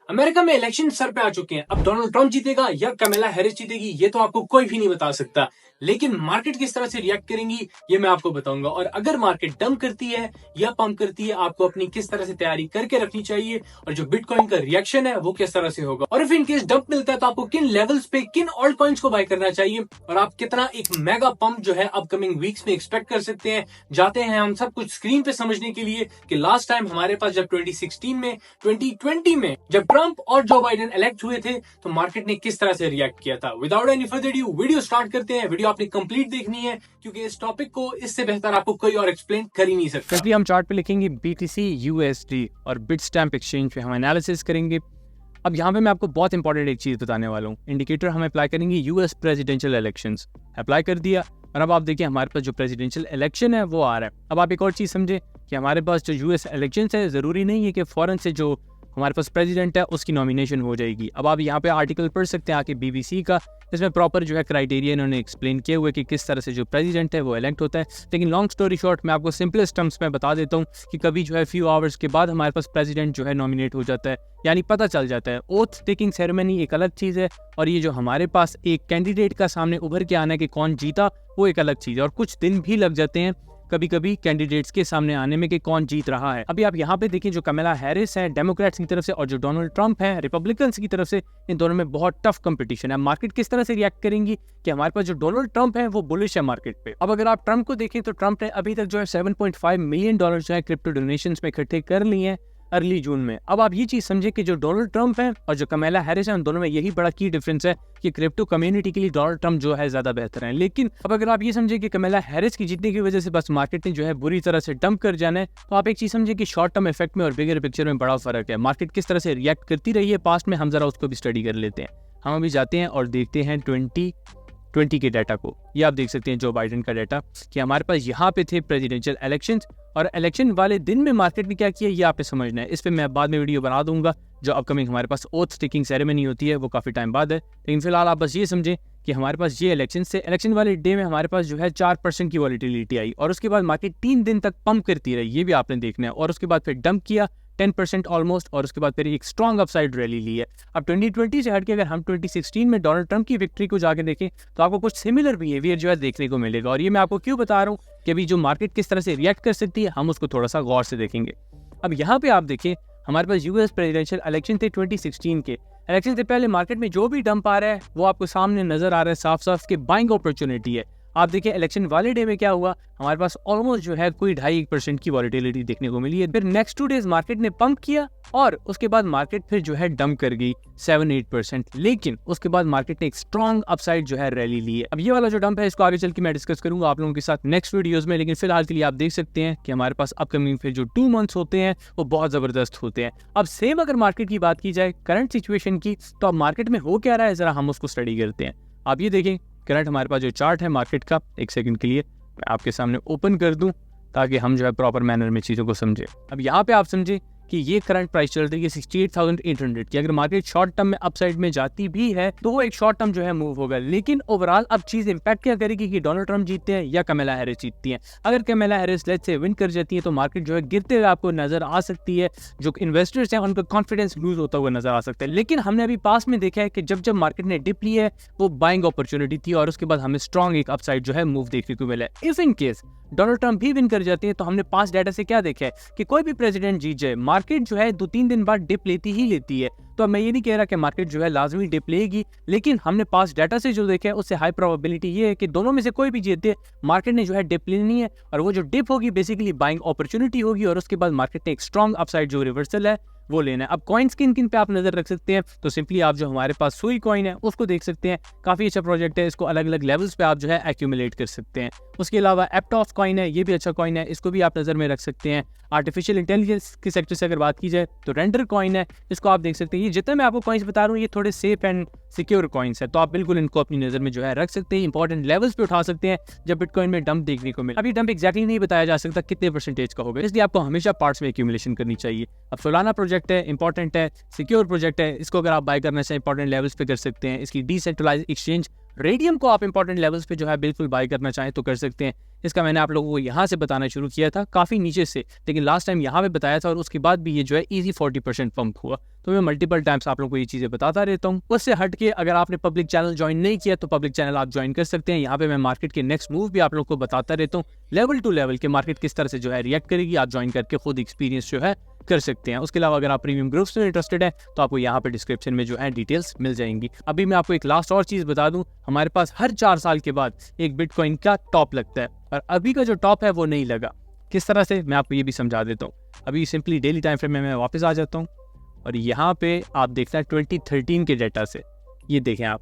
America में election sir पे आ चुके हैं। अब डोनाल्ड ट्रंप जीतेगा या कमला हैरिस जीतेगी ये तो आपको कोई भी नहीं बता सकता, लेकिन मार्केट किस तरह से रिएक्ट करेंगी ये मैं आपको बताऊंगा। और अगर मार्केट डंप करती है या पंप करती है, आपको अपनी किस तरह से तैयारी करके रखनी चाहिए और जो बिटकॉइन का रिएक्शन है वो किस तरह से होगा। और इफ इन केस डंप मिलता है तो आपको किन लेवल्स पे किन ऑल्ट कॉइन्स को बाय करना चाहिए और आप कितना एक मेगा पंप जो है अपकमिंग वीक्स में एक्सपेक्ट कर सकते हैं। जाते हैं हम सब कुछ स्क्रीन पे समझने के लिए कि लास्ट टाइम हमारे पास जब 2016 में 2020 में जब ट्रंप और जो बाइडेन इलेक्ट हुए थे तो मार्केट ने किस तरह से रिएक्ट किया था। Without any further due video start करते हैं। वीडियो आपने कंप्लीट देखनी है क्योंकि इस टॉपिक को इससे बेहतर आपको कोई और एक्सप्लेन कर ही नहीं सकता। हम चार्ट पे लिखेंगे BTC USD और बिटस्टैम्प एक्सचेंज पे हम एनालिसिस करेंगे। अब यहाँ पे मैं आपको बहुत इंपॉर्टेंट एक चीज़ बताने वाला हूँ। इंडिकेटर हम अप्लाई करेंगे यूएस प्रेसिडेंशियल इलेक्शंस, अप्लाई कर दिया और अब आप देखिए हमारे पास जो प्रेसिडेंशियल इलेक्शन है वो आ रहा है। अब आप एक और चीज़ समझे कि हमारे पास जो यूएस इलेक्शंस है ज़रूरी नहीं है कि फ़ौरन से जो हमारे पास प्रेसिडेंट है उसकी नॉमिनेशन हो जाएगी। अब आप यहाँ पे आर्टिकल पढ़ सकते हैं आके BBC का, इसमें प्रॉपर जो है क्राइटेरिया इन्होंने एक्सप्लेन किए हुए कि किस तरह से जो प्रेसिडेंट है वो इलेक्ट होता है। लेकिन लॉन्ग स्टोरी शॉर्ट मैं आपको सिंपलेस्ट टर्म्स में बता देता हूँ कि कभी जो है फ्यू आवर्स के बाद हमारे पास प्रेसिडेंट जो है नॉमिनेट हो जाता है, यानी पता चल जाता है। ओथ टेकिंग सेरेमनी एक अलग चीज़ है और ये जो हमारे पास एक कैंडिडेट का सामने उभर के आना है कि कौन जीता वो एक अलग चीज़ है। और कुछ दिन भी लग जाते हैं कभी कभी कैंडिडेट्स के सामने आने में कि कौन जीत रहा है। अभी आप यहाँ पे देखिए जो कमला हैरिस है डेमोक्रेट्स की तरफ से और जो डोनाल्ड ट्रंप है रिपब्लिकन्स की तरफ से, इन दोनों में बहुत टफ कंपटीशन है। मार्केट किस तरह से रिएक्ट करेंगी कि हमारे पास जो डोनाल्ड ट्रंप है वो बुलिश है मार्केट पे। अब अगर आप ट्रंप को देखें तो ट्रंप ने अभी तक जो है $7.5 मिलियन जो है क्रिप्टो डोनेशंस में इकट्ठे कर लिए हैं अर्ली जून में। अब आप ये चीज समझे कि जो डोनाल्ड ट्रंप है और जो कमला हैरिस है उन दोनों में यही बड़ा की डिफरेंस है कि क्रिप्टो कम्युनिटी के लिए डोनाल्ड ट्रंप जो है ज्यादा बेहतर है। लेकिन अब अगर आप ये समझे कि कमला हैरिस की जीतने की वजह से बस मार्केट ने जो है बुरी तरह से डंप कर जाना है, तो आप एक चीज समझे कि शॉर्ट टर्म इफेक्ट में और बिगर पिक्चर में बड़ा फर्क है। मार्केट किस तरह से रिएक्ट करती रही है पास्ट में, हम जरा उसको भी स्टडी कर लेते हैं। हम अभी जाते हैं और देखते हैं 2020 के डाटा को। ये आप देख सकते हैं जो बाइडेन का डाटा कि हमारे पास यहाँ पे थे प्रेसिडेंशियल इलेक्शंस और इलेक्शन वाले दिन में मार्केट ने क्या किया ये आपने समझना है। इस पे मैं बाद में वीडियो बना दूंगा। जो अपकमिंग हमारे पास ओथ टेकिंग सेरेमनी होती है वो काफ़ी टाइम बाद है, लेकिन फिलहाल आप बस ये समझें कि हमारे पास ये इलेक्शन से इलेक्शन वाले डे में हमारे पास जो है 4% की वॉलीटिलिटी आई और उसके बाद मार्केट 3 दिन तक पंप करती रही, ये भी आपने देखना है। और उसके बाद फिर डंप किया 10% ऑलमोस्ट और उसके बाद फिर एक स्ट्रॉन्ग अपसाइड रैली ली है। अब 2020 से हटके अगर हम 2016 में डोनाल्ड ट्रंप की विक्ट्री को जाके देखें तो आपको कुछ सिमिलर बिहेवियर जो है देखने को मिलेगा। और ये मैं आपको क्यों बता रहा हूँ कि अभी जो मार्केट किस तरह से रिएक्ट कर सकती है हम उसको थोड़ा सा गौर से देखेंगे। अब यहाँ पे आप देखें हमारे पास यूएस प्रेसिडेंशियल इलेक्शन थे 2016 के। इलेक्शन से पहले मार्केट में जो भी डंप आ रहा है वो आपको सामने नजर आ रहा है साफ साफ कि बाइंग अपॉर्चुनिटी है। आप देखिए इलेक्शन वाले डे में क्या हुआ, हमारे पास ऑलमोस्ट जो है कोई 2.5% की वॉलीटिलिटी देखने को मिली है। फिर नेक्स्ट 2 डेज मार्केट ने पंप किया और उसके बाद मार्केट फिर जो है डंप कर गई 7-8%, लेकिन उसके बाद मार्केट ने एक स्ट्रॉन्ग अपसाइड जो है रैली ली है। अब ये वाला जो डंप है इसको आगे चल के मैं डिस्कस करूंगा आप लोगों के साथ नेक्स्ट वीडियोस में, लेकिन फिलहाल के लिए आप देख सकते हैं कि हमारे पास अपकमिंग फिर जो 2 मंथ्स होते हैं वो बहुत जबरदस्त होते हैं। अब सेम अगर मार्केट की बात की जाए करंट सिचुएशन की, तो अब मार्केट में हो क्या रहा है जरा हम उसको स्टडी करते हैं। आप ये देखें करंट हमारे पास जो चार्ट है मार्केट का, एक सेकंड के लिए मैं आपके सामने ओपन कर दूं ताकि हम जो है प्रॉपर मैनर में चीज़ों को समझे। अब यहाँ पे आप समझे कि ये करंट प्राइस चल रही है 68,800 की। अगर मार्केट शॉर्ट टर्म में अपसाइड में जाती भी है तो वो एक शॉर्ट टर्म जो है मूव होगा, लेकिन ओवरऑल अब चीज इंपैक्ट क्या करेगी कि डोनाल्ड ट्रंप जीतते हैं या कमला हैरिस जीतती हैं। अगर कमला हैरिस लेट्स से विन कर जाती है तो मार्केट जो है गिरते हुए आपको नजर आ सकती है, जो इन्वेस्टर्स हैं उनका कॉन्फिडेंस लूज होता हुआ नजर आ सकता है। लेकिन हमने अभी पास में देखा है कि जब मार्केट ने डिप ली है वो बाइंग अपॉर्चुनिटी थी और उसके बाद हमें स्ट्रॉन्ग एक अपसाइड जो है मूव देखने को मिला है। If in case Donald Trump भी विन कर जाते हैं तो हमने पास डाटा से क्या देखा है कि कोई भी प्रेसिडेंट जीत जाए मार्केट जो है 2-3 दिन बाद डिप लेती ही लेती है। तो मैं ये नहीं कह रहा कि मार्केट जो है लाजमी डिप लेगी, लेकिन हमने पास डाटा से जो देखा है उससे हाई प्रोबेबिलिटी ये है कि दोनों में से कोई भी जीते मार्केट ने जो है डिप लेनी है और वो जो डिप होगी बेसिकली बाइंग अपॉर्चुनिटी होगी और उसके बाद मार्केट ने एक स्ट्रॉन्ग अपसाइड जो रिवर्सल है वो लेना है। अब कॉइन्स किन किन पे आप नजर रख सकते हैं तो सिंपली आप जो हमारे पास सुई कॉइन है उसको देख सकते हैं, काफी अच्छा प्रोजेक्ट है, इसको अलग अलग लेवल्स पे आप जो है एक्यूमुलेट कर सकते हैं। उसके अलावा एप्टॉस कॉइन है, ये भी अच्छा कॉइन है, इसको भी आप नजर में रख सकते हैं। आर्टिफिशियल इंटेलिजेंस के सेक्टर से अगर बात की जाए तो रेंडर कॉइन है, इसको आप देख सकते हैं। ये जितने मैं आपको कॉइन्स बता रहा हूँ ये थोड़े सेफ एंड सिक्योर कॉइन्स है, तो आप बिल्कुल इनको अपनी नजर में जो है रख सकते हैं, इंपॉर्टेंट लेवल्स पे उठा सकते हैं जब बिटकॉइन में डंप देखने को मिले। अभी डंप एक्जैक्टली नहीं बताया जा सकता कितने परसेंटेज का होगा, इसलिए आपको हमेशा पार्ट्स में एक्यूमुलेशन करनी चाहिए। अब सोलाना प्रोजेक्ट है, इंपॉर्टेंट है, सिक्योर प्रोजेक्ट है, इसको अगर आप बाय करना चाहिए इंपॉर्टेंट लेवल्स पे कर सकते हैं। इसकी डिसेंट्रलाइज्ड एक्सचेंज रेडियम को आप इंपॉर्टेंट लेवल्स पे जो है बिल्कुल बाय करना चाहें तो कर सकते हैं। इसका मैंने आप लोगों को यहाँ से बताना शुरू किया था काफ़ी नीचे से, लेकिन लास्ट टाइम यहाँ पे बताया था और उसके बाद भी ये जो है इजी 40% पंप हुआ। तो मैं मल्टीपल टाइम्स आप लोगों को ये चीज़ें बताता रहता हूँ। उससे हट के अगर आपने पब्लिक चैनल ज्वाइन नहीं किया तो पब्लिक चैनल आप ज्वाइन कर सकते हैं। यहाँ पे मैं मार्केट के नेक्स्ट मूव भी आप लोगों को बताता रहता हूँ, लेवल टू लेवल के मार्केट किस तरह से जो है रिएक्ट करेगी, आप ज्वाइन करके खुद एक्सपीरियंस जो है कर सकते हैं। उसके अलावा अगर आप प्रीमियम ग्रुप्स में इंटरेस्टेड है तो आपको यहाँ पे डिस्क्रिप्शन में जो है डिटेल्स मिल जाएंगी। अभी मैं आपको एक लास्ट और चीज़ बता दूं, हमारे पास हर 4 साल के बाद एक बिटकॉइन का टॉप लगता है और अभी का जो टॉप है वो नहीं लगा। किस तरह से, मैं आपको ये भी समझा देता हूँ। अभी सिंपली डेली टाइम फ्रेम में मैं वापस आ जाता हूँ और यहाँ पे आप देखते हैं 2013 के डेटा से, ये देखें आप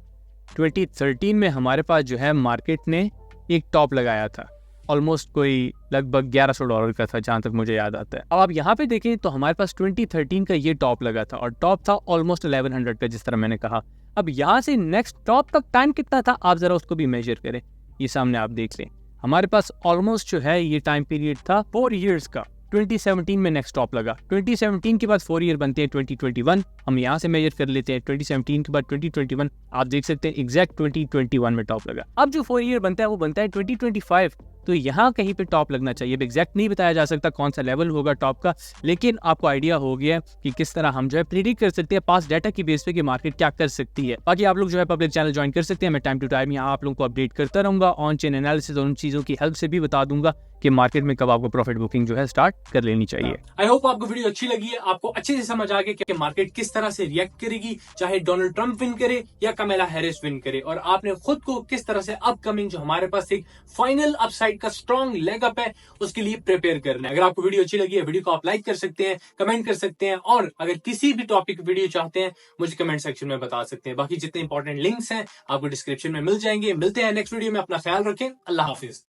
2013 में हमारे पास जो है मार्केट ने एक टॉप लगाया था, ऑलमोस्ट कोई लगभग $1100 का था जहाँ तक मुझे याद आता है। अब आप यहाँ पे देखें तो हमारे पास 2013 का ये टॉप लगा था और टॉप था ऑलमोस्ट 1100 का, जिस तरह मैंने कहा। अब यहाँ से नेक्स्ट टॉप तक टाइम कितना था, आप जरा उसको भी मेजर करें। ये सामने आप देख लें, हमारे पास ऑलमोस्ट जो है ये टाइम पीरियड था 4 ईयर्स का। 2017 में नेक्स्ट टॉप लगा, 2017 के बाद 4 ईयर बनते हैं 2021, हम यहाँ से मेजर कर लेते हैं 2017 के बाद 2021, आप देख सकते हैं एग्जैक्ट 2021 में टॉप लगा। अब जो 4 ईयर बनता है वो बनता है 2025, तो यहाँ कहीं पे टॉप लगना चाहिए। अब एग्जैक्ट नहीं बताया जा सकता कौन सा लेवल होगा टॉप का, लेकिन आपको आइडिया हो गया कि किस तरह हम जो है प्रिडिक्ट कर सकते हैं पास डाटा की बेस पे कि मार्केट क्या कर सकती है। बाकी आप लोग जो है पब्लिक चैनल ज्वाइन कर सकते हैं, मैं टाइम टू टाइम यहाँ आप लोगों को अपडेट करता रहूंगा, ऑन चेन एनालिसिस और उन चीज़ों की हेल्प से भी बता दूंगा कि मार्केट में कब आपको प्रॉफिट बुकिंग जो है स्टार्ट कर लेनी चाहिए। आई होप आपको वीडियो अच्छी लगी है, आपको अच्छे से समझ आ गया कि मार्केट किस तरह से रिएक्ट करेगी, चाहे डोनाल्ड ट्रंप विन करे या कमला हैरिस विन करे, और आपने खुद को किस तरह से अपकमिंग जो हमारे पास एक फाइनल अपसाइड का स्ट्रॉन्ग लेग अप है उसके लिए प्रिपेयर करना है। अगर आपको वीडियो अच्छी लगी है, वीडियो को आप लाइक कर सकते हैं, कमेंट कर सकते हैं, और अगर किसी भी टॉपिक वीडियो चाहते हैं मुझे कमेंट सेक्शन में बता सकते हैं। बाकी जितने इंपॉर्टेंट लिंक्स हैं आपको डिस्क्रिप्शन में मिल जाएंगे। मिलते हैं नेक्स्ट वीडियो में, अपना ख्याल रखें, अल्लाह हाफिज।